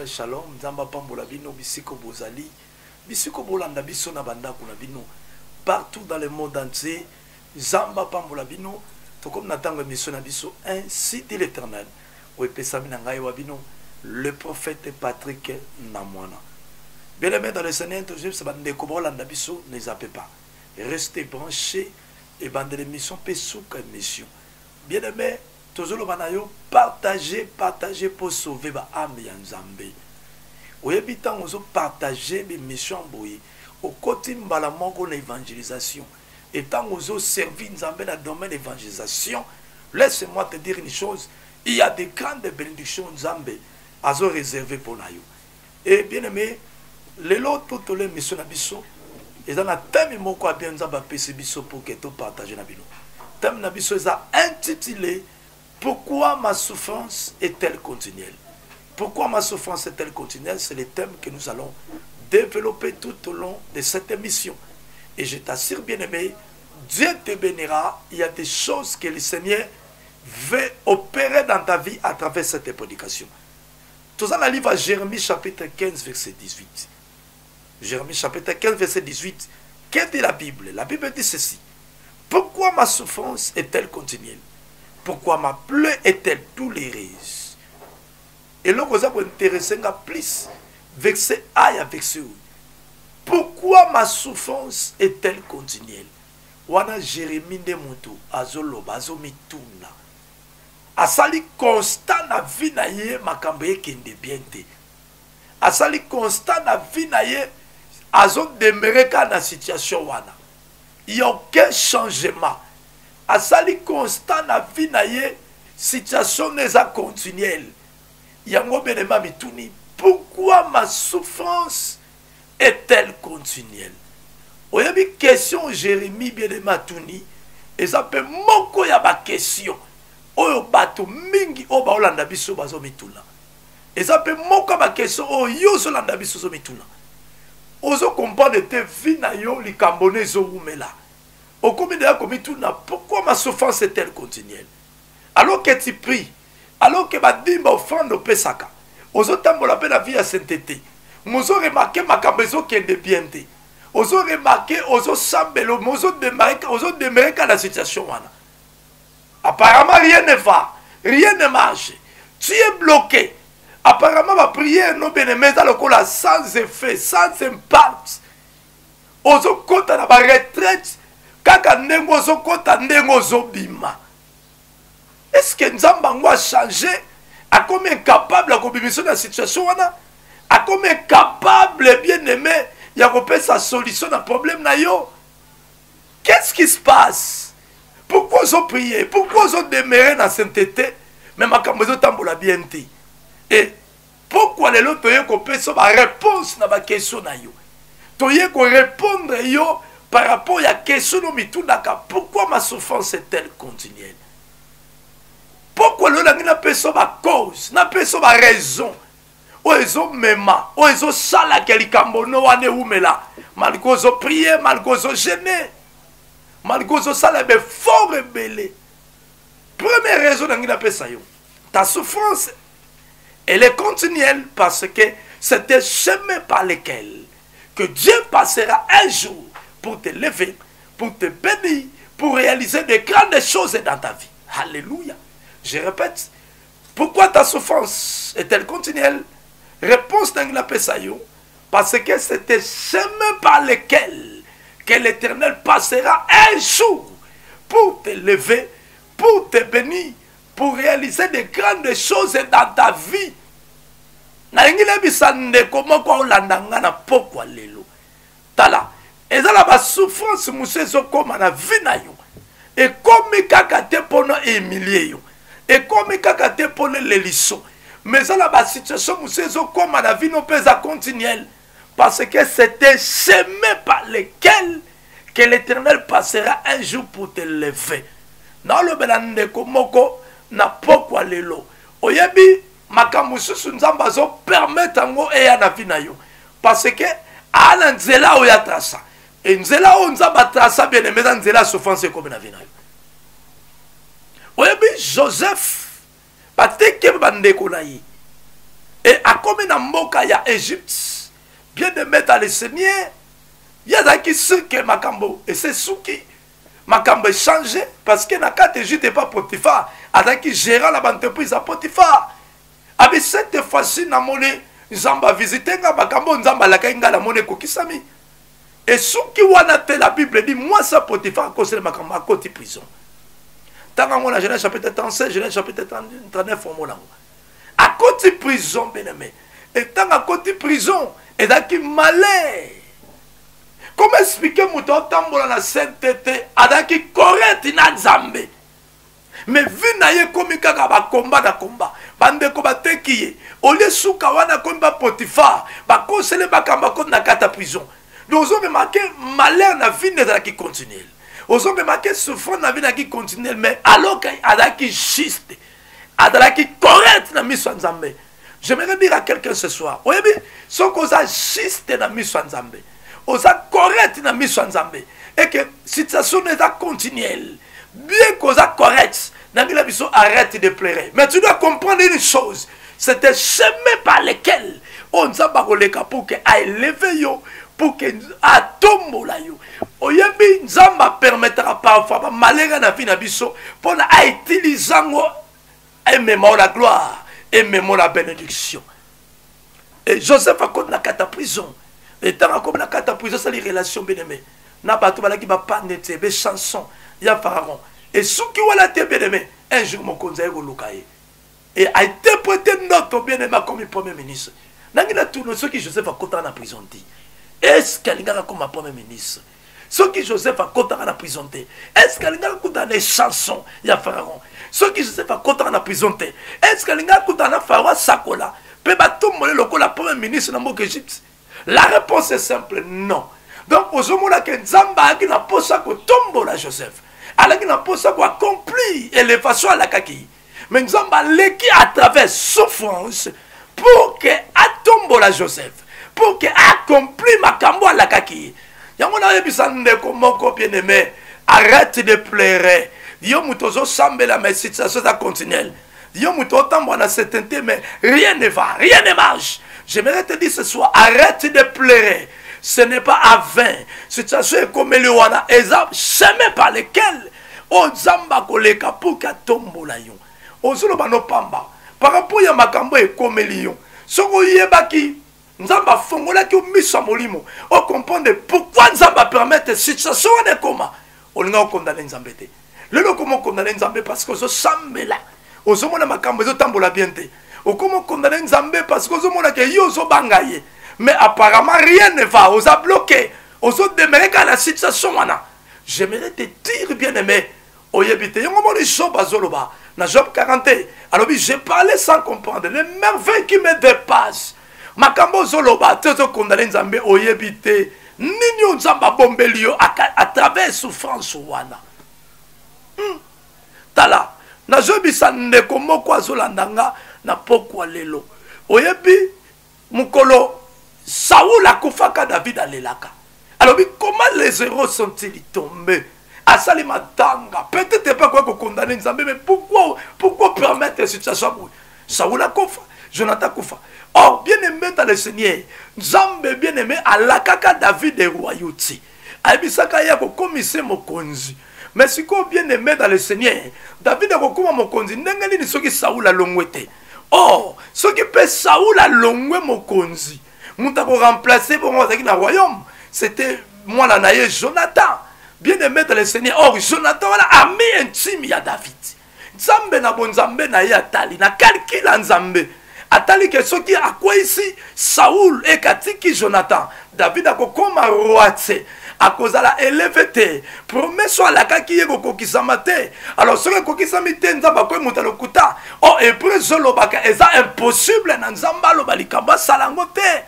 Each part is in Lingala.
frères, shalom. Nzamba pambola bino bisiko bozali. Bisiko bolanda biso na banda kuna bino. Partout dans le monde entier. Nzamba pambola bino. To comme natanga mission na biso. Ainsi dit l'Éternel. Ou epesami na ngai wa bino. Le prophète Patrick Namwana. Bien aimé dans le Seigneur, toujours se bande ko bolanda biso ne zappez pas. Restez branchés et bande l'émission Pesouka mission. Bien aimé, toujours le banayo partagez pour sauver ba âme ya Nzambe. Oyebi tant ozo partager mes missions boye. Au côté mbala moko na évangélisation. Et tant ozo servir Nzambe dans le domaine de l'évangélisation, laisse-moi te dire une chose, il y a des grandes bénédictions Nzambe azo réservé pour nayo. Et bien aimé, les lots toutes les missions na biso, et dans la thème moko a bien Nzamba pesi biso pour que tu partages na bino. Thème na biso est intitulé pourquoi ma souffrance est-elle continuelle? Pourquoi ma souffrance est-elle continuelle? C'est le thème que nous allons développer tout au long de cette émission. Et je t'assure, bien-aimé, Dieu te bénira. Il y a des choses que le Seigneur veut opérer dans ta vie à travers cette prédication. Tout ça, dans le livre à Jérémie chapitre 15, verset 18. Jérémie chapitre 15, verset 18. Qu'est-ce que dit la Bible? La Bible dit ceci. Pourquoi ma souffrance est-elle continuelle? Pourquoi ma plaie est-elle douloureuse? Et là, vous avez intéressé plus. Verset A et verset U. Pourquoi ma souffrance est-elle continuelle? Wana Jérémie de Moutou, Azoloba, Azomituna. Asali constant na vie na ye, makambe kende biente. Asali constant na vie na ye, Azon demeure ka na situation wana. Il n'y a aucun changement. Asali constant na vie na ye, situation n'est pas continuelle. Yango benema mituni, pourquoi ma souffrance est-elle continuelle? Oyebi question Jérémie benema tuni, et ça peut moko ya ba question. Oyo bato mingi o ba olanda biso bazo mituna. Et ça peut moko ba question o yo so landa biso zo mituna. Ozo comprendre te vie na yo likambone zo umela. Au combien de fois, pourquoi ma souffrance est-elle continuelle? Alors que tu pries, alors que ma dîme offrande au Pesaka, aux autres la peine la vie à sainteté, nous avons remarqué ma cambezo qui est de bienté, nous avons remarqué, nous avons sambelo, nous avons demeuré dans la situation. Apparemment, rien ne va, rien ne marche. Tu es bloqué. Apparemment, ma prière non bien aimée dans le coup sans effet, sans impact. Nous avons compté dans ma retraite. Kaka nengo zo kota nengo zo bima. Est-ce que Nzamba a changé? A comme incapable à combiser la situation wana? A comme incapable bien aimé ya repère sa solution à problème na yo? Qu'est-ce qui se passe? Pourquoi ils ont prié? Pourquoi ils ont demeuré dans la sainteté? Mais ma cambezo tambola bienté. Et pourquoi les autres ont compris sa réponse na ba question na yo? Toye ko répondre yo par rapport à la question de Mitundaka, pourquoi ma souffrance est-elle continuelle? Pourquoi l'on n'a pas sa cause, n'a pas sa raison? Où ils ont même, où ils ont sala kelikambono wane umela, malgré ils ont prié, malgré ils ont gêné, malgré ils ont sala mais fort rebellé. Première raison n'a pas ça yo. Ta souffrance, elle est continuelle parce que c'est un chemin par lequel que Dieu passera un jour pour te lever, pour te bénir, pour réaliser de grandes choses dans ta vie. Alléluia. Je répète, pourquoi ta souffrance est-elle continuelle? Réponse dans la Pesayo, parce que c'est un chemin par lequel que l'Éternel passera un jour pour te lever, pour te bénir, pour réaliser de grandes choses dans ta vie. Na bisande comment kwa olandanga na pokwa lelo. Tala. Et ça la souffrance monsieur comme na vie na yo. Et comme kakate pono humilier yo. Et comme kakate pono leliso. Mais ça la situation monsieur comme na vie no pesa continuelle parce que c'est un chemin par lequel que l'Éternel passera un jour pour te lever. Na lo belande komoko na pokwa lelo. Oyebi makambo susu nzamba zo permettre ngo eya na vie na yo parce que ala nzela o ya trasa. Et nzela o nzamba trasa bien aimé dans nzela souffrance comme na vie na yo. Oyebi Joseph bateke bandeko na yi. Et à comme na mboka ya Égypte, bien de mettre le Seigneur, il y a qui ce que Makambo, et c'est ce qui Makambo est changé, parce que na carte Égypte n'est pas Potiphar, à qui gérant la entreprise à Potiphar. Avec cette fois-ci, na monnaie, Nzamba visité nga Makambo, Nzamba la kainga la monnaie kokisami. Et ce qui wana la Bible dit, moi ça Potiphar, à cause de Makambo, à côté prison. Tant qu'on a Genèse chapitre 36, Genèse chapitre 39, à côté prison, bien aimé. Et tant à côté prison, et là qui malheur. Comment expliquer mon temps dans la sainteté, à qui correct na Zambé. Mais vu naye comme kaka combat na combat, bande combat qui au lieu souka wana combat Potiphar, ba conseiller ba kamba contre na kata prison. Donc on remarqué malheur na vie na qui continue. On remarqué souffrance na vie na qui continue, mais alors qu'il a qui juste, a qui correct na mission Zambé. J'aimerais dire à quelqu'un ce soir, oui, ce qu'on a juste dans la mission Nzambe, on a correct dans la mission Nzambe, et que la situation est continuelle, bien qu'on a correct, la mission arrête de pleurer. Mais tu dois comprendre une chose, c'est le chemin par lequel on a pour que a élevé yo, pour que a tombe là yo. Oyebi Nzamba permettra parfois malheur na vie na biso pour a utiliser et même la gloire. Et même la bénédiction. Et Joseph a comme la cata prison. Et tant comme la cata prison, c'est les relations bien-aimées. N'a pas tout le monde qui va pas nettoyer des chansons. Il y a Pharaon. Et ceux qui ont la tête bien-aimée, un jour mon conseil est locaé. Et a interprété notre bien-aimé comme le premier ministre. N'a pas tout ceux qui Joseph a compté en prison dit. Est-ce qu'elle a comme un premier ministre? Ceux qui Joseph a compté en prison dit. Est-ce qu'elle a compté dans les chansons? Il y a Pharaon. Ceux qui Joseph a compté en prison, est-ce que les gars compté en Pharaon Sakola peut battre le premier ministre de l'Égypte? La réponse est simple, non. Donc, au moment où Nzamba n'a pas ça que tombe la Joseph, alors qu'il n'a pas ça qu'on accomplit élévation à la kaki. Mais Nzamba l'équipe à travers souffrance pour que a tombe la Joseph, pour que accompli ma cambo à la kaki. Yamona yebisande comment bien aimé, arrête de pleurer. Yo mutozo sambe la mais situation ça continue. Yo muto tambo na certainté mais rien ne va, rien ne marche. J'aimerais te dire ce soir, arrête de pleurer. Ce n'est pas à vain. Situation est comme le wana exemple chemin par lequel on zamba koleka pour ka tombo la yon. Ozolo bano pamba. Par rapport ya makambo e comme lion. Soko yebaki nzamba fongola ki miso molimo. On comprendre pourquoi nzamba permettre situation ne comment. On n'a condamné nzambete. Le comment condamner Nzambé parce que ce sambe là. Au sommet de ma cambo, je tambola bien. Au comment condamner Nzambé parce que ce moment que yo so bangaye. Mais apparemment rien ne va. On a bloqué. On a demeuré dans la situation. J'aimerais te dire bien aimé. Oyebite. Yon moment de Job azoloba. Na Job 40. Alors j'ai parlé sans comprendre. Les merveilles qui me dépassent. Ma cambo zoloba. Tu as condamné Nzambé. Oyebite. Nini Nzamba bombelio à travers souffrance wana. Tala na jobisa ndeko moko azolandanga na pokwa lelo oyebi mukolo Saoul akufaka David alelaka. Alors comment les héros sont-ils tombés? Asali matanga peut-être pas quoi condamner Nzambe mais pourquoi permettre cette situation? Saoul akufa, Jonathan akufa. Or bien aimé dans le Seigneur Nzambe bien aimé alakaka David de royauté ayebisaka ya kokomisa mokonzi. Mais si vous bien aimé dans le Seigneur, David a recouvert mon konzi. N'engani ni soki Saoul a longwete. Oh, ce qui peut Saoul a longwe mon konzi. Mouta ko remplacer pour moi dans le royaume. C'était moi la naïe Jonathan. Bien aimé dans le Seigneur. Or Jonathan a ami intime ya David. Nzambe na bon Nzambe na ya atali na calcul Nzambe. Atali que ce qui a quoi ici Saoul et katiki Jonathan. David a kokoma roi tse. À cause de la élevé, promets soit la kaki yego kokisamate. Alors ce que kokisamite nzamba ko mutalokuta. Oh hébreu zolobaka eza impossible na nzamba lo balikamba salangote.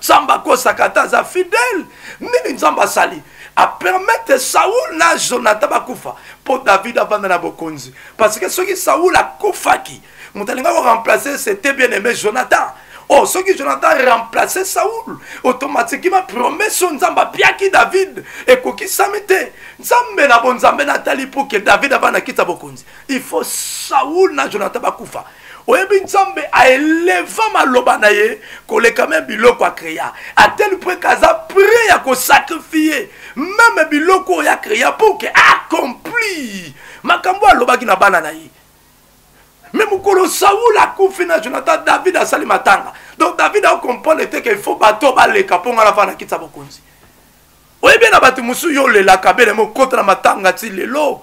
Nzamba ko sakata za fidèle. Nini nzamba sali a permettre Saoul na Jonathan bakufa pour David abandonner na bokonzi. Parce que ce qui Saoul a kufaki, mutalinga ko remplacer c'était bien aimé Jonathan. Oh, ce que Jonathan a remplacé Saoul, automatiquement, promesse Nzamba piaki David, et koki samete. Nzambe na bon Nzambe natali pour que David avana kita bokonzi. Il faut Saoul na Jonathan bakufa. Oyebi Nzambe a élevé maloba na ye, koleka même biloko a créé. À tel point qu'aza prêt à ko sacrifier, même biloko ya créé pour que accompli. Makambo aloba ki na bana na ye. Même quand Saoul a confié na Jonathan, David a sali matanga. Donc David a compris qu'il faut bateau baleka pour la fana kitsa bokonzi. Oye bien na batu musu yo le la kabele mo contre matanga ti lelo.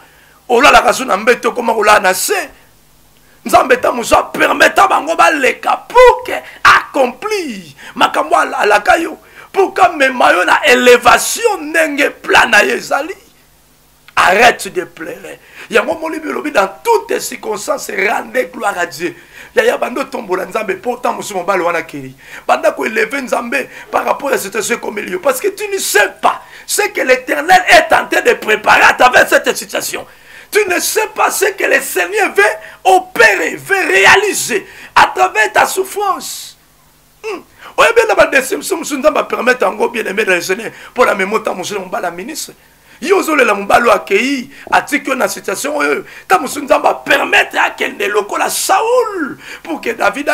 Ola la kasu na mbeto koma ola na se. Nzambe ta musu permettre bango baleka pour que accompli makambo la kayo pour que memayo na élévation nenge plana yezali. Arrête de pleurer. Il y a un moment où dans toutes les circonstances, rendez gloire à Dieu. Il y a bando tombola Nzambe pourtant musu mbalo wana kiri. Banda ko élever Nzambe par rapport à cette situation comme il y a. Parce que tu ne sais pas ce que l'Éternel est en train de préparer à travers cette situation. Tu ne sais pas ce que le Seigneur veut opérer, veut réaliser à travers ta souffrance. Oui, bien la description Nzambe permettre en gros bien aimer le Seigneur pour la mémoire de musu mbala ministre. Yozole la mbalo accueilli atiki na situation ta musu Nzamba permettre à qu'elle ne lokola Saoul pour que David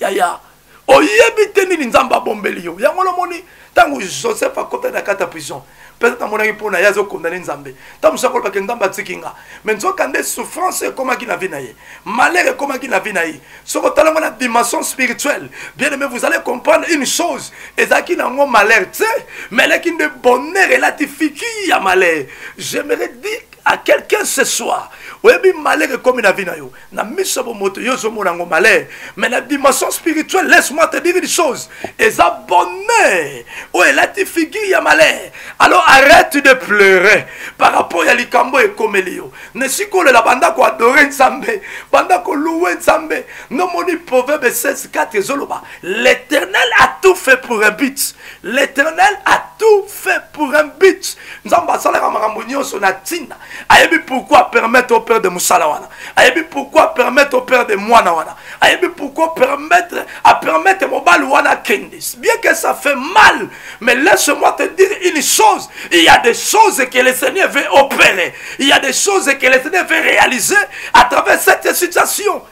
ya oyebi teni Nzamba bombeli yo yango moni tango Joseph a côté na kata prison peut-être mon pour na yazo condamner Nzambe ta musu ko ba ke Nzamba tikinga mais nzo kande souffrance comment qui na vie na ye malheur comment qui na vie na ye soko tala na dimension spirituelle bien aimé vous allez comprendre une chose ezaki na ngo malheur tu sais mais là qui de bonheur relatif qui a malheur j'aimerais dire à quelqu'un ce soir oui malheur comme na vie na yo na miso bo moto yo zo mona ngo malheur mais la dimension spirituelle laisse-moi te dire une chose eza bonheur oui relatif qui a malheur alors arrête de pleurer par rapport à likambo et comme Elio ne sikole la banda ko adorer Nzambe banda ko louer Nzambe no moni proverbe 16:4 zoloba l'Éternel a tout fait pour un but l'Éternel a tout fait pour un but Nzamba sala makambo nyonso na tina ayebi pourquoi permettre au père de Moussalawana ayebi pourquoi permettre au père de Mouanawana ayebi pourquoi permettre mobile wana kendis bien que ça fait mal mais laisse-moi te dire une chose il y a des choses que le Seigneur veut opérer il y a des choses que le Seigneur veut réaliser à travers cette situation.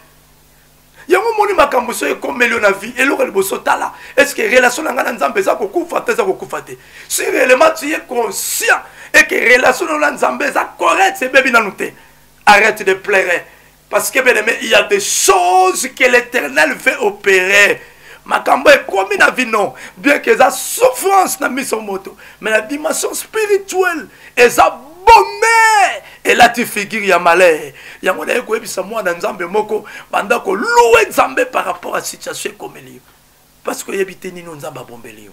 Yango moni makambo so comme na vie et le bosso tala est-ce que relation na Nzambe za kokufa te za kokufa te si réellement tu es conscient et que relation na Nzambe za correct c'est bébé nanouté arrête de pleurer parce que bien aimé il y a des choses que l'Éternel veut opérer makambo est comme na vie non bien que ça souffrance na mission moto mais la dimension spirituelle est ça bonheur et là tu figures ya malheur ya mona ko ebisa moi na Nzambe moko banda ko louer Nzambe par rapport à situation comme elle parce que yebite ni no Nzamba bombeli yo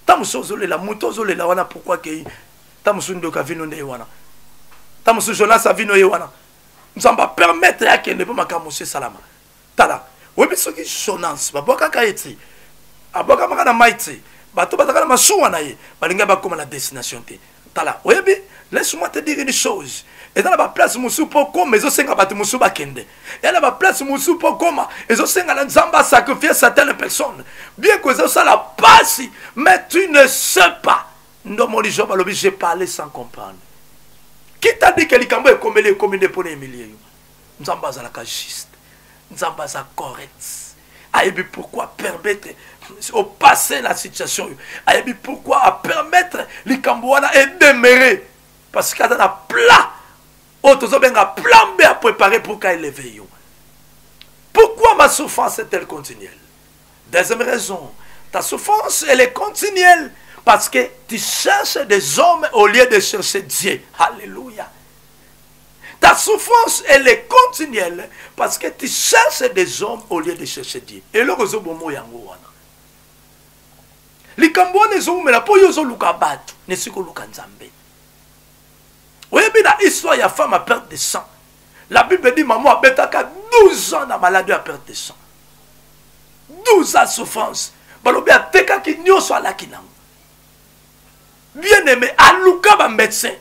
tamuso zole la moto zole la wana pourquoi que tamuso ndoka vino nde wana tamuso Jonas avino ye wana Nzamba permettre ya que ne pas makambo salama tala webiso ki Jonas baboka kaiti aboka makana maiti bato bataka na masuwa na ye balinga bakoma na destination te tala webi laisse-moi te dire une chose et dans la place musu pour comme mais osenga batu musu bakende et dans la place musu pour comme et osenga la Nzamba sacrifier certaines personnes bien que ça la passe mais tu ne sais pas non mon job alobi j'ai parlé sans comprendre qui t'a dit que likambo est comme les pour les milliers Nzamba za la juste Nzamba za correct ayebi pourquoi permettre au passer la situation ayebi pourquoi permettre likambo wana et demeurer parce qu'il y a un plat autres ben un plan B à préparer pour qu'elle élever. Pourquoi ma souffrance est-elle continuelle? Deuxième raison, ta souffrance elle est continuelle parce que tu cherches des hommes au lieu de chercher Dieu. Alléluia. Ta souffrance elle est continuelle parce que tu cherches des hommes au lieu de chercher Dieu. Et le réseau bomo yango wana. Likambo ne zo mela po yo zo luka batu ne siko luka Nzambe. Oui, mais la histoire, il y a femme à perte de sang. La Bible dit, maman a betaka 12 ans dans maladie à perte de sang. 12 ans de souffrance. Balobi a teka ki nyoso ala kinam. Bien aimé, aluka ba médecin.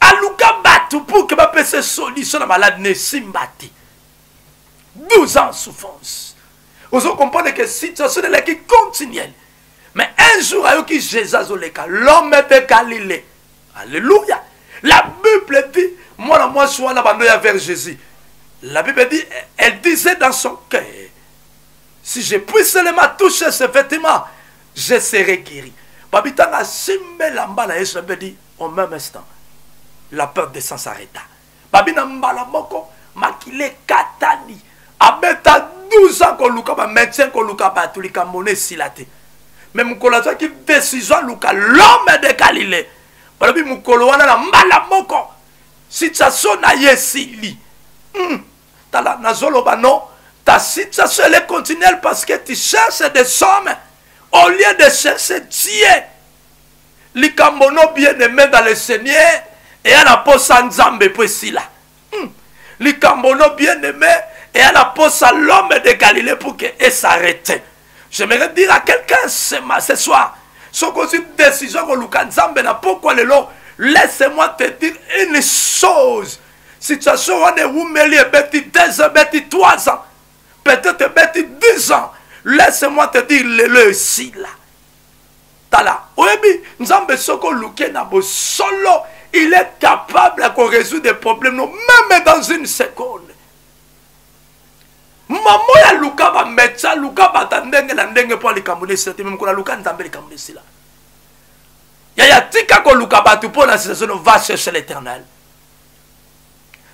Aluka batu pour que ba pese solution na maladie ne simbati. 12 ans de souffrance. Vous comprenez que situation qui continue. Mais un jour, il y a Jésus, l'homme de Galilée. Alléluia. La Bible dit, moi, je suis vers Jésus. La Bible dit, elle disait dans son cœur, si je puis seulement toucher ce vêtement, je serai guéri. Babitanga simbe lamba na Yesu dit au même instant, la peur descend s'arrêta. Babina mbala moko makile katani. Abeta 12 ans qu'on luka ba médecin qu'on luka ba tulika moné silate. Mais mukolo za qui décision luka l'homme de Galilée. Balobi mukolo wana na mbala moko. Situation na yesili. Tala nazolo ba non, ta situation elle est continuelle parce que tu cherches des hommes au lieu de chercher Dieu. Likambono bien-aimé dans le Seigneur et à la pose en Nzambe là. Likambono bien-aimé et à la pose à l'homme de Galilée pour qu'il s'arrête. J'aimerais dire à quelqu'un ce soir, si vous avez une décision que Luka Nzambe n'a pas quoi le long, laisse-moi te dire une chose. Situation où on est où mêlé, bêti 2 ans, bêti 3 ans, peut-être bêti 10 ans. Laisse-moi te dire le ici là. Tala. Oyebi, Nzambe soko luke na bo solo, il est capable de résoudre des problèmes même dans une seconde. Maman ya luka ba médecin, luka ba tandenge na ndenge pour likamune sete même ko luka Nzambe likamune sila. Ya tika ko luka ba tu pour la situation va chercher l'Éternel.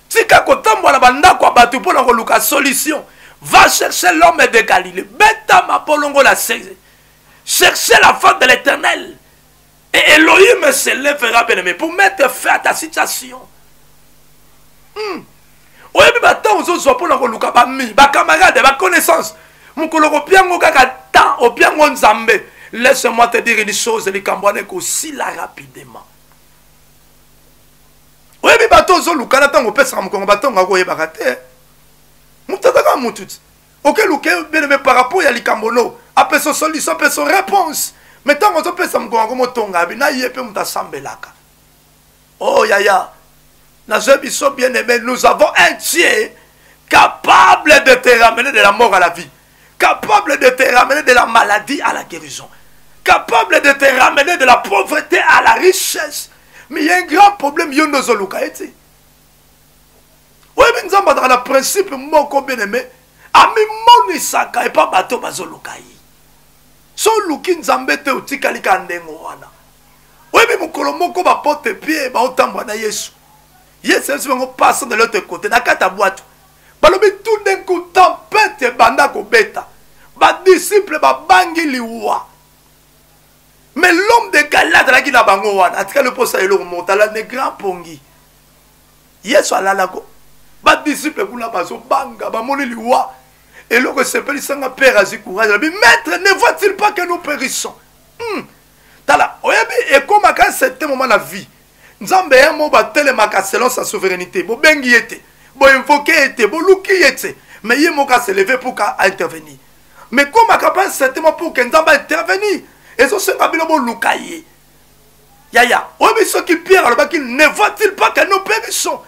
Tika ko tambola banda ko ba tu pour la luka solution. Va chercher l'homme de Galilée. Beta ma polongo la seize. Cherchez la femme de l'Éternel. Et Elohim se lèvera, bien-aimé, pour mettre fin à ta situation. Oyebi bata ozo pour la luka ba mi, ba camarade, ba connaissance. Mon koloko piango kaka temps, au piango Nzambe. Laisse-moi te dire une chose, les Cambouanais aussi là rapidement. Oyebi bata ozo luka na tango pesa mkongo batonga ko yeba kate. Moutataka moutout. Ok, bien-aimé par rapport à likambono. Après son solution, après son réponse. Mais tant qu'on peut s'amgonga comme tonga, bina yepe mutasambelaka. Oh yaya, nazebiso bien-aimé, nous avons un Dieu capable de te ramener de la mort à la vie, capable de te ramener de la maladie à la guérison, capable de te ramener de la pauvreté à la richesse. Mais il y a un grand problème, yono zoluka eti. Oui, mais nous avons dans le principe moko bien-aimé, ami monisaka et pas bateau bazolukai. So luki Nzambe te utikali kandengo wana. Webi mukolo moko ba porte pied ba otambwa na Yesu. Yesu se ngo passe de l'autre côté na kata boîte. Balobi tout d'un coup tempête banda ko beta. Ba disciple ba bangi liwa. Mais l'homme de Galate la ki na bango wana, atika le posa elo montala ne grand pongi. Yesu alala ko. Ba disciple kuna bazo banga ba moni liwa. Et là, que c'est pas le père à courage. Maître, ne voit-il pas que nous périssons? Tala, et comme à certain moment de la vie, nous avons un mot selon sa souveraineté. Bo bengi était, bo invoqué était, bo luki était. Mais il m'a se lever pour intervenir. Mais comme à certain moment pour que nous avons intervenir, et ça c'est un bo lukaye. Yaya, oui, ceux qui pierrent, ne voit-il pas que nous périssons?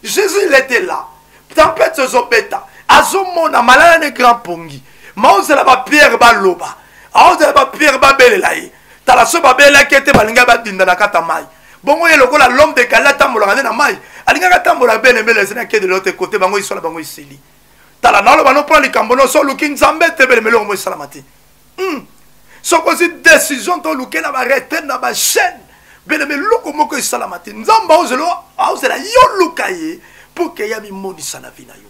Jésus, il était là. Tempête se zobeta. Azomona malala ne grand pongi. Maoze la ba pierre ba loba. Aoze la ba pierre ba belelaye. Tala so ba bela kete balinga ba dinda na kata mai. Bongo ye lokola l'homme de Galata molanga na mai. Alinga kata mola bele mele zena ke de l'autre côté bango isola bango isili. Tala nalo ba no prend les kambono so luki Nzambe te bele mele mo salamati. So kosi décision to luki na ba rete na ba chaîne. Bele mele loko moko salamati. Nzamba aoze la yo lukaye pour que yami moni sana vina yo.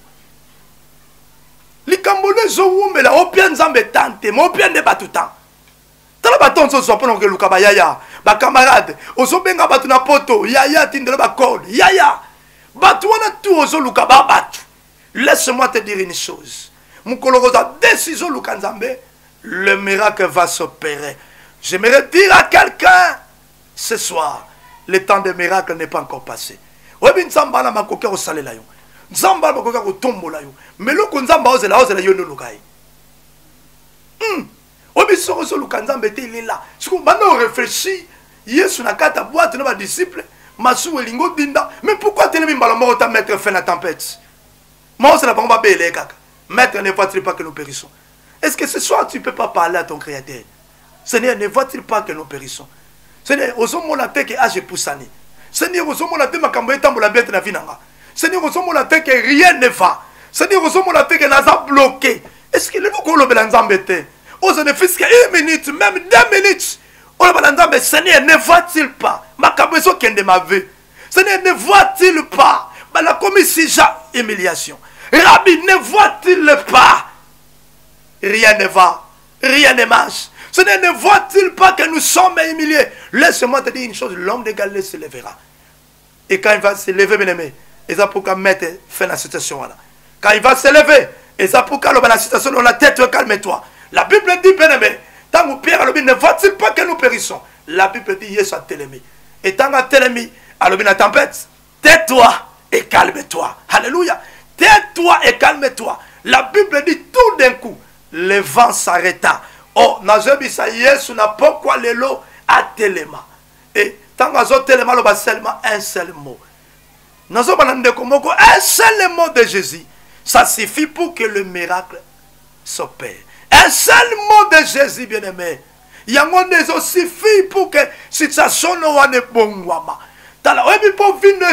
Les Cambodais sont mais là, au bien Nzambe tante, mais au bien de batutan. Tala baton so sopono ke luka ba yaya, ba camarade, ozo benga batu na poto, yaya tindela ba code, yaya. Batu wana tout ozo luka ba batu. Laisse-moi te dire une chose. Mon colorosa décision luka Nzambe, le miracle va s'opérer. J'aimerais dire à quelqu'un ce soir, le temps des miracles n'est pas encore passé. Webi Nzamba na makoke o salela yo. Nzamba makoke ko tombola yo. Mais le Nzamba ozela yo no lukai. Obi soko so luka Nzamba te il est là. Si on maintenant réfléchit, Yesu na kata boîte na ba disciple, masu elingo dinda. Mais pourquoi te nemi mbala moko ta mettre fin à la tempête? Moi c'est la bomba belé kaka. Maître, ne vois-t-il pas que nous périssons? Est-ce que ce soir, tu ne peux pas parler à ton Créateur? Seigneur, ne vois-t-il pas que nous périssons? Seigneur, osons-moi que âge poussani. Seigneur, osons-moi ma camboye tambola bête na vinanga. Seigneur, osons-moi que rien ne va. Seigneur, osons-moi que naza bloqué. Est-ce que le nous le belanzambete? Ose ne fils que 1 minute, même 2 minutes. On le belanzambe, Seigneur, ne voit-il pas? Ma camboye so kende ma vie. Seigneur, ne voit-il pas? La commission humiliation. Rabbi, ne voit-il pas? Rien ne va, rien ne marche. Seigneur, ne voit-il pas que nous sommes humiliés? Laisse-moi te dire une chose, l'homme de Galilée se lèvera. Et quand il va se lever, bien aimé, et ça pour mettre fin à la situation. Quand il va se lever, et ça pour la situation dans la tête, calme-toi. La Bible dit, bien aimé, tant que Pierre a ne voit-il pas que nous périssons? La Bible dit, Yesu a télémi. Et tant que télémi, à la tempête, tais-toi et calme-toi. Alléluia. Tais-toi et calme-toi. La Bible dit tout d'un coup, le vent s'arrêta. Oh, Nazobisa Yesu n'a pas quoi l'élo à téléma. Et tant que téléma, il y a seulement un seul mot. Un seul mot de Jésus. Ça suffit pour que le miracle s'opère. Un seul mot de Jésus, bien-aimé. Il y a un suffit pour que la situation ne soit pas bonne.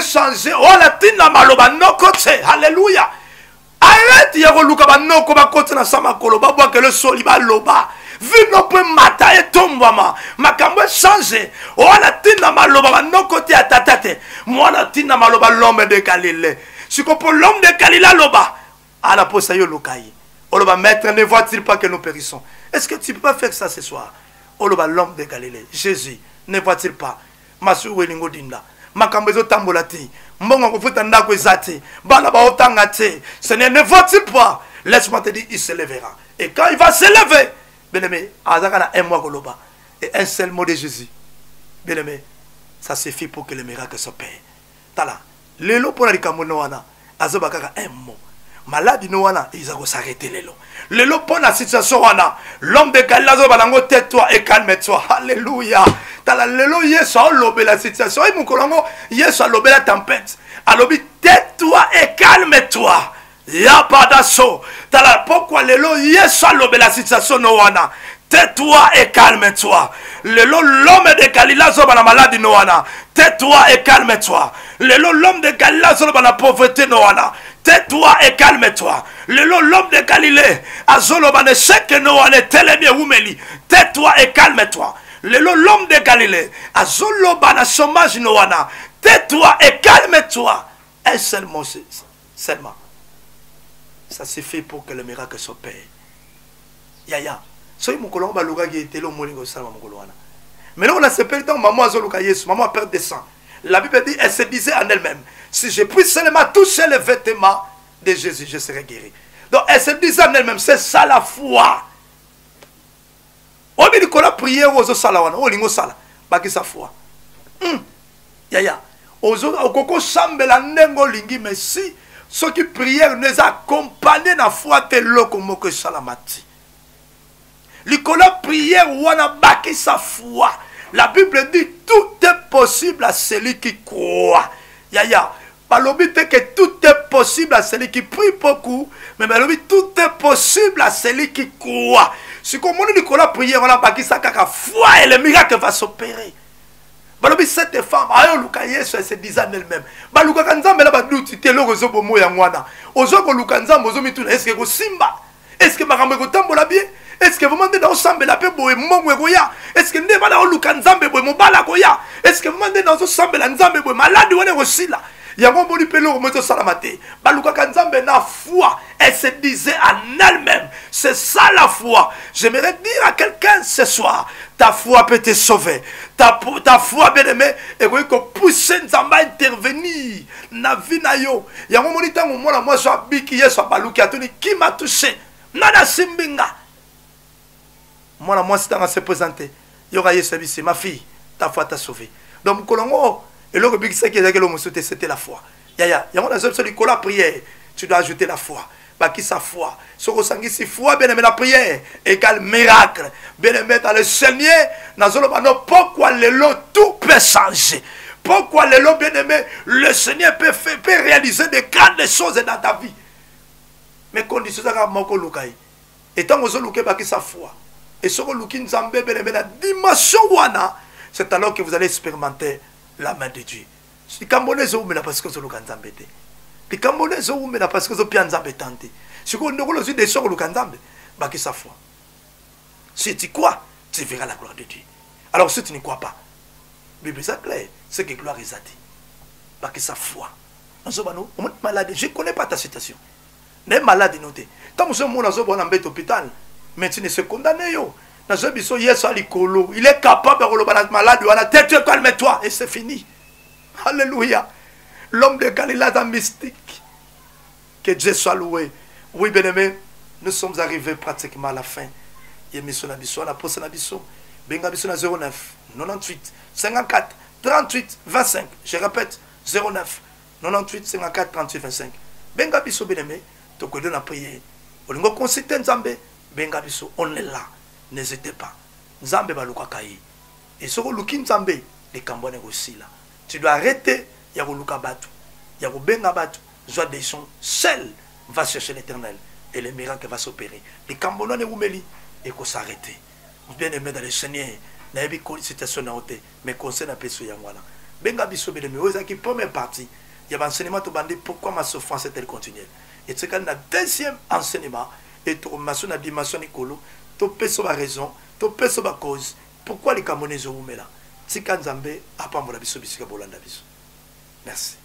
Changer. Oh, la tina maloba no kote. Alléluia. Arrête, il y a un côté na sama koloba bois que le sol va loba. Vu no peut mata et tombama. Ma cambo changer. Oh, la tina maloba no kote à tatate. Moi la tina maloba l'homme de Galilée. Si qu'on peut l'homme de Galilée loba. À la poste yo lokai. Oh, le maître, ne voit-il pas que nous périssons? Est-ce que tu peux pas faire ça ce soir? Oh, l'homme de Galilée. Jésus, ne voit-il pas? Masu welingo dinda. Makambezo tambolati. Mbongo kufuta ndako ezati. Bana ba otanga te. Seigneur, ne voit-il pas? Laisse-moi te dire, il se lèvera. Et quand il va se lever, bien-aimé, azaka un mois goloba. Et un seul mot de Jésus. Bien-aimé, ça suffit pour que le miracle s'opère. Tala. Lelo pour la kamono wana. Azobakaka un mot. Malade no wana, ils vont s'arrêter lelo. Lelo pour la situation wana. L'homme de Galilée balango tais-toi et calme-toi. Alléluia. Tala lelo Yesu a lobé la situation. Et mon kolongo Yesu a lobé la tempête. Alobi tais-toi et calme-toi. Ya pas d'assaut. Tala pourquoi lelo Yesu a lobé la situation no wana. Tais-toi et calme-toi. Lelo l'homme de Galilée zoba la maladie no wana. Tais-toi et calme-toi. Lelo l'homme de Galilée zoba la pauvreté no wana. Tais-toi et calme-toi. L'homme de Galilée, Azolobane seke no ane telemie oumeli. Tais-toi et calme-toi. L'homme de Galilée, Azolobane chômage no wana. Tais-toi et calme-toi. Un seul mot, seulement. Ça suffit pour que le miracle s'opère. Yaya. Soy mon colon baluga qui était le molingo salma mon colon. Mais là on a ce temps maman Azoluka Yesu, maman perd des sang. La Bible dit, elle se disait en elle-même, si je puis seulement toucher le vêtement de Jésus, je serai guéri. Donc elle se disait en elle-même, c'est ça la foi. On dit qu'on a prié aux salawana, au lingo sala, baki sa foi. Yaya, ozo okoko sambela nengo lingi, mais si ceux qui prièrent nous accompagnent na foi te loko moko salamati. Likola prière wana baki sa foi. La Bible dit tout est possible à celui qui croit. Yaya, balobi te que tout est possible à celui qui prie beaucoup, mais balobi tout est possible à celui qui croit. Si comme on dit Nicolas prière, on a baki sa kaka foi et le miracle va s'opérer. Balobi cette femme, ayo luka Yesu se disait en elle-même. Baluka kanzambe la baduti te lo rezo bomo ya ngwana. Ozo ko luka nzambe ozo mituna est-ce que ko simba? Est-ce que makambe ko tambola bien? Est-ce que vous demandez dans sambe la paix boye mongwe goya? Est-ce que ne va dans luka nzambe boye mobala goya? Est-ce que vous demandez dans sambe la nzambe boye malade wane aussi là? Yango boli pelo moto salamate. Baluka kanzambe na foi, elle se disait en elle-même. C'est ça la foi. J'aimerais dire à quelqu'un ce soir, ta foi peut te sauver. Ta foi bien aimé, et que pousser nzamba intervenir na vie na yo. Yango moni tango mona moi so biki yeso baluki atoni qui m'a touché. Nana simbinga. Moi moi c'est dans se présenter. Yoga yeso bisi ma fille, ta foi t'a sauvé. Donc kolongo et le big c'est que le monsieur c'était la foi. Yaya, yango na zo du la prière, tu dois ajouter la foi. Baki sa foi. Ce que sangi si foi bien aimé la prière égale miracle. Bien aimé dans le Seigneur, na zo no pourquoi le lot tout peut changer. Pourquoi le lot bien aimé, le Seigneur peut réaliser de grandes choses dans ta vie. mais condition ça moko lukai et tant que lukai baki sa foi et ce que luki nzambe la dimension wana c'est alors que vous allez expérimenter la main de Dieu. Les Cambonais ont mais parce que ce lukan nzambe te. Les Cambonais ont mais parce que ce pian nzambe tante. Ce qu'on nous aussi des sort lukan nzambe baki sa foi. Si tu crois, tu verras la gloire de Dieu. Alors si tu ne crois pas, Bible c'est clair, c'est que gloire est dit. Baki sa foi. On est malade, je ne connais pas ta situation. Les malades notés. Tant que ce monde a un hôpital, mais tu ne se condamné. Il est capable de être malade. Tais-toi, calme-toi. Et c'est fini. Alléluia. L'homme de Galilée est un mystique. Que Dieu soit loué. Oui, bien aimé, nous sommes arrivés pratiquement à la fin. Il y a mission Nabiso, la poste Nabiso. Benga Biso 09 98 54 38 25. Je répète, 09 98 54 38 25. Benga Biso, bien aimé. Donc, on a prié. On a consulté Nzambe. Benga Biso, on est là. N'hésitez pas. Nzambe va lukakai. Et ce que luki Nzambe, les Cambonais aussi là. Tu dois arrêter. Il y a luka batu. Il y a benga batu. Joie des sons. Seul va chercher l'éternel. Et le miracle va s'opérer. Les Cambonais ne vous mêlent. Et qu'on s'arrête. Bien aimé dans le Seigneur. N'a pas de situation na hauteur. Mais conseil n'a pas de yangwana. Benga Biso, bien aimé. Vous avez première partie. Il y a un enseignement qui dit pourquoi ma souffrance est-elle continuelle. Et c'est quand le deuxième enseignement, et tu as la dimension Nicolo, tu peux sur la raison, tu peux sur la cause. Pourquoi les Camerounais ont mis là? C'est quand Zambé a pas mon avis sur le Merci.